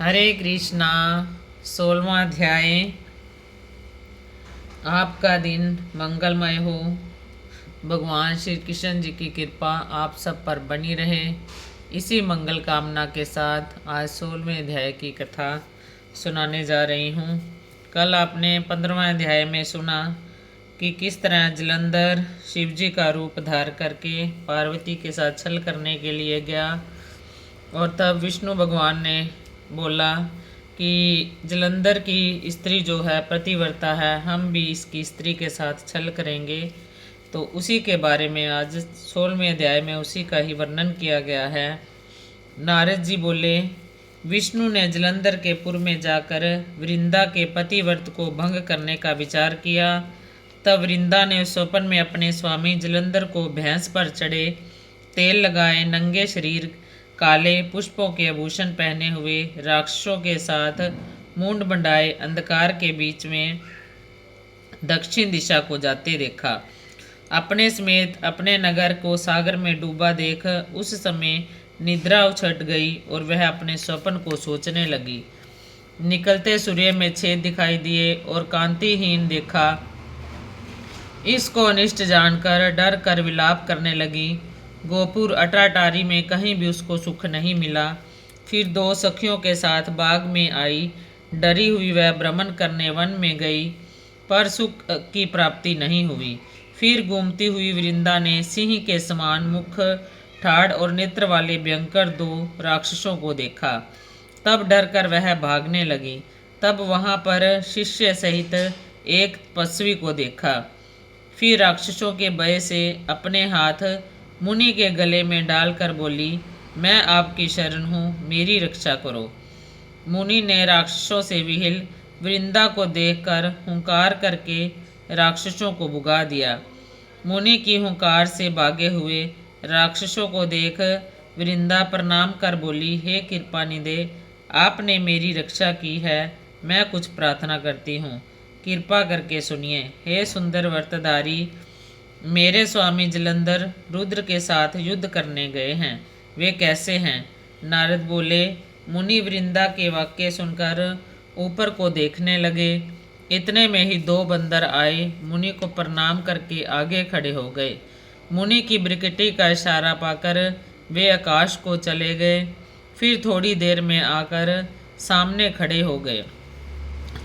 हरे कृष्णा। 16वां अध्याय। आपका दिन मंगलमय हो। भगवान श्री कृष्ण जी की कृपा आप सब पर बनी रहे। इसी मंगल कामना के साथ आज 16वें अध्याय की कथा सुनाने जा रही हूँ। कल आपने 15वां अध्याय में सुना कि किस तरह जलंधर शिवजी का रूप धार करके पार्वती के साथ छल करने के लिए गया, और तब विष्णु भगवान ने बोला कि जलंधर की स्त्री जो है प्रतिव्रता है, हम भी इसकी स्त्री के साथ छल करेंगे। तो उसी के बारे में आज 16वें अध्याय में उसी का ही वर्णन किया गया है। नारद जी बोले, विष्णु ने जलंधर के पुर में जाकर वृंदा के पतिव्रत को भंग करने का विचार किया। तब वृंदा ने स्वप्न में अपने स्वामी जलंधर को भैंस पर चढ़े, तेल लगाए, नंगे शरीर, काले पुष्पों के आभूषण पहने हुए, राक्षसों के साथ मूंड बंडाए अंधकार के बीच में दक्षिण दिशा को जाते देखा। अपने समेत अपने नगर को सागर में डूबा देख उस समय निद्रा उछट गई और वह अपने स्वप्न को सोचने लगी। निकलते सूर्य में छेद दिखाई दिए और कांतिहीन देखा। इसको अनिष्ट जानकर डर कर विलाप करने लगी। गोपुर अटाटारी में कहीं भी उसको सुख नहीं मिला। फिर 2 सखियों के साथ बाग में आई। डरी हुई वह भ्रमण करने वन में गई, पर सुख की प्राप्ति नहीं हुई। फिर घूमती हुई वृंदा ने सिंह के समान मुख, ठाड़ और नेत्र वाले भयंकर 2 राक्षसों को देखा। तब डर कर वह भागने लगी। तब वहाँ पर शिष्य सहित एक तपस्वी को देखा। फिर राक्षसों के भय से अपने हाथ मुनि के गले में डालकर बोली, मैं आपकी शरण हूँ, मेरी रक्षा करो। मुनि ने राक्षसों से विहिल वृंदा को देखकर हुंकार करके राक्षसों को भुगा दिया। मुनि की हुंकार से भागे हुए राक्षसों को देख वृंदा प्रणाम कर बोली, हे कृपानिधे, आपने मेरी रक्षा की है, मैं कुछ प्रार्थना करती हूँ, कृपा करके सुनिए। हे सुंदर व्रतधारी, मेरे स्वामी जलंधर रुद्र के साथ युद्ध करने गए हैं, वे कैसे हैं? नारद बोले, मुनि वृंदा के वाक्य सुनकर ऊपर को देखने लगे। इतने में ही 2 बंदर आए, मुनि को प्रणाम करके आगे खड़े हो गए। मुनि की ब्रिकटी का इशारा पाकर वे आकाश को चले गए। फिर थोड़ी देर में आकर सामने खड़े हो गए।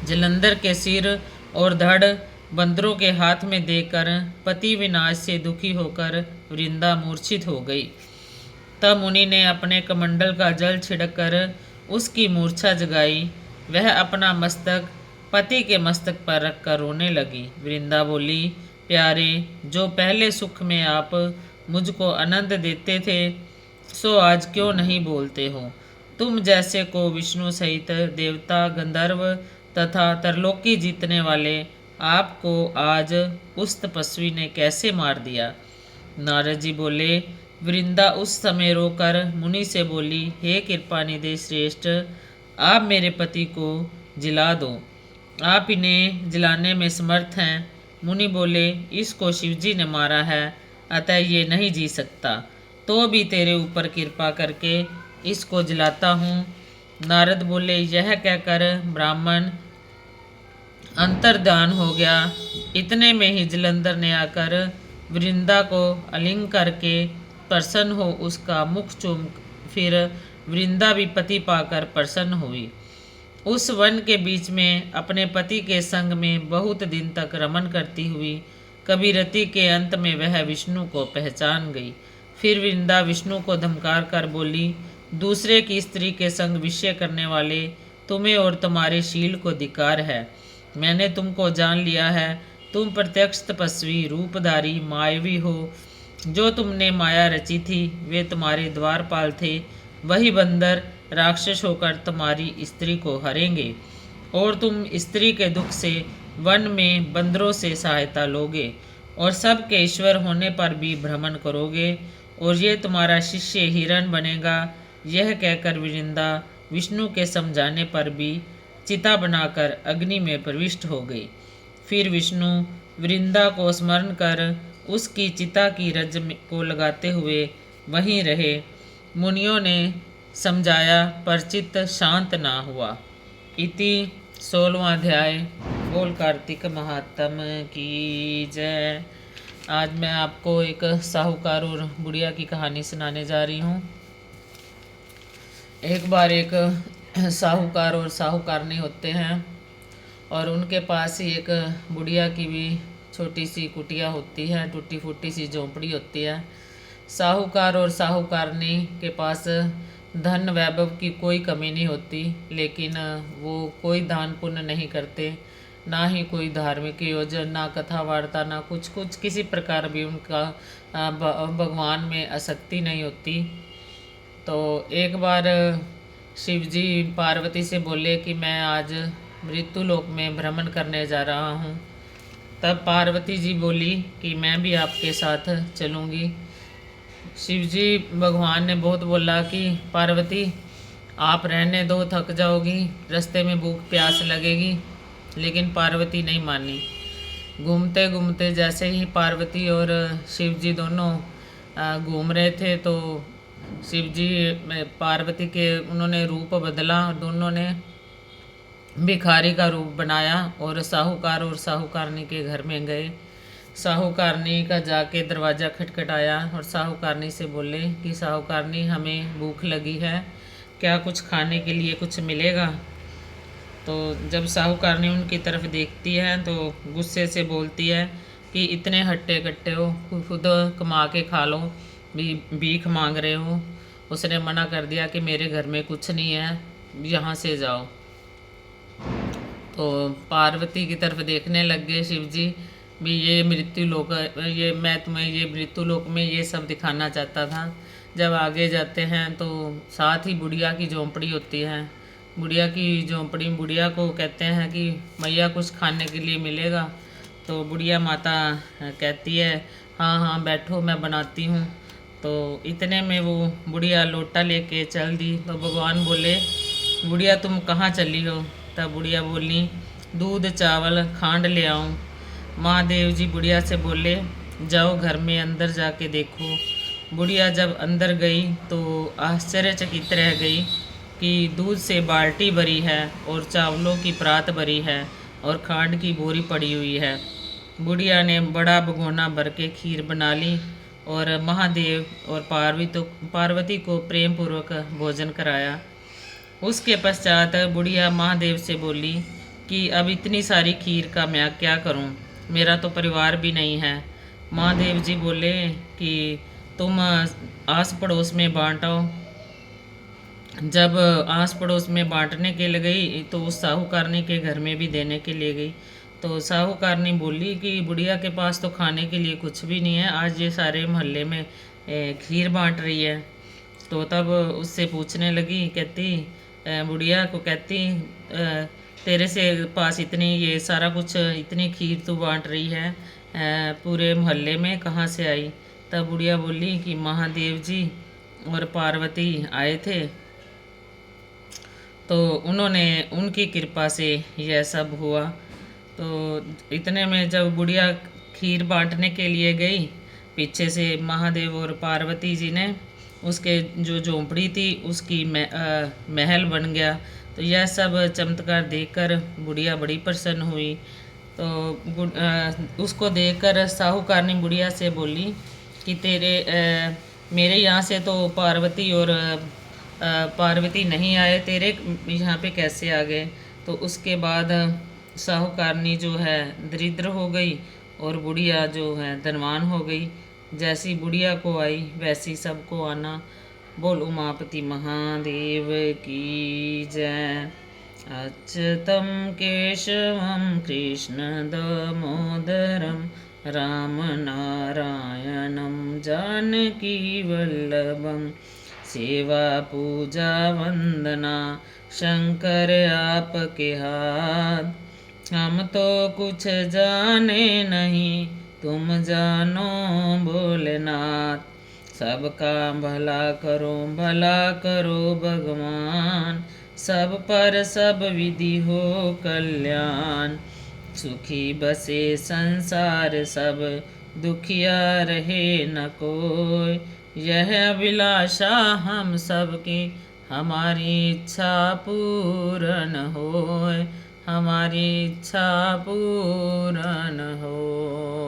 जलंधर के सिर और धड़ बंदरों के हाथ में देकर पति विनाश से दुखी होकर वृंदा मूर्छित हो गई। तब मुनि ने अपने कमंडल का जल छिड़ककर उसकी मूर्छा जगाई। वह अपना मस्तक पति के मस्तक पर रखकर रोने लगी। वृंदा बोली, प्यारे, जो पहले सुख में आप मुझको आनंद देते थे, सो आज क्यों नहीं बोलते हो? तुम जैसे को विष्णु सहित देवता, गंधर्व तथा तरलोकी जीतने वाले आपको आज उस तपस्वी ने कैसे मार दिया? नारद जी बोले, वृंदा उस समय रोकर मुनि से बोली, हे कृपानिधि श्रेष्ठ, आप मेरे पति को जिला दो, आप इन्हें जिलाने में समर्थ हैं। मुनि बोले, इसको शिवजी ने मारा है, अतः ये नहीं जी सकता, तो भी तेरे ऊपर कृपा करके इसको जिलाता हूँ। नारद बोले, यह कहकर ब्राह्मण अंतर्धान हो गया। इतने में ही जलंधर ने आकर वृंदा को आलिंग करके प्रसन्न हो उसका मुख चूम, फिर वृंदा भी पति पाकर प्रसन्न हुई। उस वन के बीच में अपने पति के संग में बहुत दिन तक रमन करती हुई कभी रति के अंत में वह विष्णु को पहचान गई। फिर वृंदा विष्णु को धमकार कर बोली, दूसरे की स्त्री के संग विषय करने वाले, तुम्हें और तुम्हारे शील को धिक्कार है। मैंने तुमको जान लिया है, तुम प्रत्यक्ष तपस्वी, रूपधारी, मायावी हो। जो तुमने माया रची थी वे तुम्हारे द्वारपाल थे। वही बंदर राक्षस होकर तुम्हारी स्त्री को हरेंगे, और तुम स्त्री के दुख से वन में बंदरों से सहायता लोगे, और सबके ईश्वर होने पर भी भ्रमण करोगे, और ये तुम्हारा शिष्य हिरण बनेगा। यह कहकर वृंदा विष्णु के समझाने पर भी चिता बनाकर अग्नि में प्रविष्ट हो गई। फिर विष्णु वृंदा को स्मरण कर उसकी चिता की रज को लगाते हुए वहीं रहे। मुनियों ने समझाया पर चित्त शांत ना हुआ। इति 16वां अध्याय। बोल कार्तिक महात्म की जय। आज मैं आपको एक साहूकार और बुढ़िया की कहानी सुनाने जा रही हूँ। एक बार एक साहूकार और साहूकारनी होते हैं और उनके पास ही एक बुढ़िया की भी छोटी सी कुटिया होती है, टूटी फूटी सी झोंपड़ी होती है। साहूकार और साहूकारनी के पास धन वैभव की कोई कमी नहीं होती, लेकिन वो कोई दान पुण्य नहीं करते, ना ही कोई धार्मिक योजना, ना कथा वार्ता, ना कुछ किसी प्रकार भी उनका भगवान में आसक्ति नहीं होती। तो एक बार शिव जी पार्वती से बोले कि मैं आज मृत्यु लोक में भ्रमण करने जा रहा हूँ। तब पार्वती जी बोली कि मैं भी आपके साथ चलूँगी। शिव जी भगवान ने बहुत बोला कि पार्वती आप रहने दो, थक जाओगी, रास्ते में भूख प्यास लगेगी, लेकिन पार्वती नहीं मानी। घूमते घूमते जैसे ही पार्वती और शिव जी दोनों घूम रहे थे तो शिव जी पार्वती के उन्होंने रूप बदला, दोनों ने भिखारी का रूप बनाया और साहूकार और साहूकारनी के घर में गए। साहूकारनी का जाके दरवाज़ा खटखटाया और साहूकारनी से बोले कि साहूकारनी हमें भूख लगी है, क्या कुछ खाने के लिए कुछ मिलेगा। तो जब साहूकारनी उनकी तरफ देखती है तो गुस्से से बोलती है कि इतने हट्टे कट्टे हो, खुद कमा के खा लो, भीख मांग रहे हो। उसने मना कर दिया कि मेरे घर में कुछ नहीं है, यहाँ से जाओ। तो पार्वती की तरफ देखने लग गए शिव जी भी, ये मृत्यु लोक, ये मैं तुम्हें ये मृत्यु लोक में ये सब दिखाना चाहता था। जब आगे जाते हैं तो साथ ही बुढ़िया की झोंपड़ी होती है। बुढ़िया की झोंपड़ी, बुढ़िया को कहते हैं कि मैया कुछ खाने के लिए मिलेगा। तो बुढ़िया माता कहती है हाँ हाँ बैठो मैं बनाती हूँ। तो इतने में वो बुढ़िया लोटा लेके चल दी। तो भगवान बोले बुढ़िया तुम कहाँ चली हो। तब बुढ़िया बोली दूध चावल खांड ले आऊँ। महादेव जी बुढ़िया से बोले जाओ घर में अंदर जाके देखो। बुढ़िया जब अंदर गई तो आश्चर्यचकित रह गई कि दूध से बाल्टी भरी है और चावलों की परात भरी है और खांड की बोरी पड़ी हुई है। बुढ़िया ने बड़ा भगोना भर के खीर बना ली और महादेव और पार्वती को प्रेम पूर्वक भोजन कराया। उसके पश्चात बुढ़िया महादेव से बोली कि अब इतनी सारी खीर का मैं क्या करूं, मेरा तो परिवार भी नहीं है। महादेव जी बोले कि तुम आस पड़ोस में बांटो। जब आस पड़ोस में बांटने के लिए गई तो उस साहूकारनी के घर में भी देने के लिए गई। तो साहूकारनी बोली कि बुढ़िया के पास तो खाने के लिए कुछ भी नहीं है, आज ये सारे मोहल्ले में खीर बांट रही है। तो तब उससे पूछने लगी, कहती बुढ़िया को कहती तेरे से पास इतनी ये सारा कुछ इतनी खीर तू बांट रही है पूरे मोहल्ले में कहाँ से आई। तब बुढ़िया बोली कि महादेव जी और पार्वती आए थे, तो उन्होंने उनकी कृपा से यह सब हुआ। तो इतने में जब बुढ़िया खीर बांटने के लिए गई, पीछे से महादेव और पार्वती जी ने उसके जो झोंपड़ी थी उसकी महल बन गया। तो यह सब चमत्कार देखकर बुढ़िया बड़ी प्रसन्न हुई। तो उसको देखकर साहूकारनी बुढ़िया से बोली कि मेरे यहाँ से तो पार्वती और पार्वती नहीं आए, तेरे यहाँ पे कैसे आ गए। तो उसके बाद साहूकारनी जो है दरिद्र हो गई और बुढ़िया जो है धनवान हो गई। जैसी बुढ़िया को आई वैसी सबको आना। बोल उमापति महादेव की जय। अच्युतं केशवं कृष्ण दामोदरं राम नारायणं जानकी वल्लभं सेवा पूजा वंदना शंकर आपके हाथ। हम तो कुछ जाने नहीं तुम जानो भोलेनाथ। सबका भला करो भगवान, सब पर सब विधि हो कल्याण। सुखी बसे संसार सब दुखिया रहे न कोई, यह अभिलाषा हम सबकी हमारी इच्छा पूर्ण होए, हमारी इच्छा पूर्ण हो।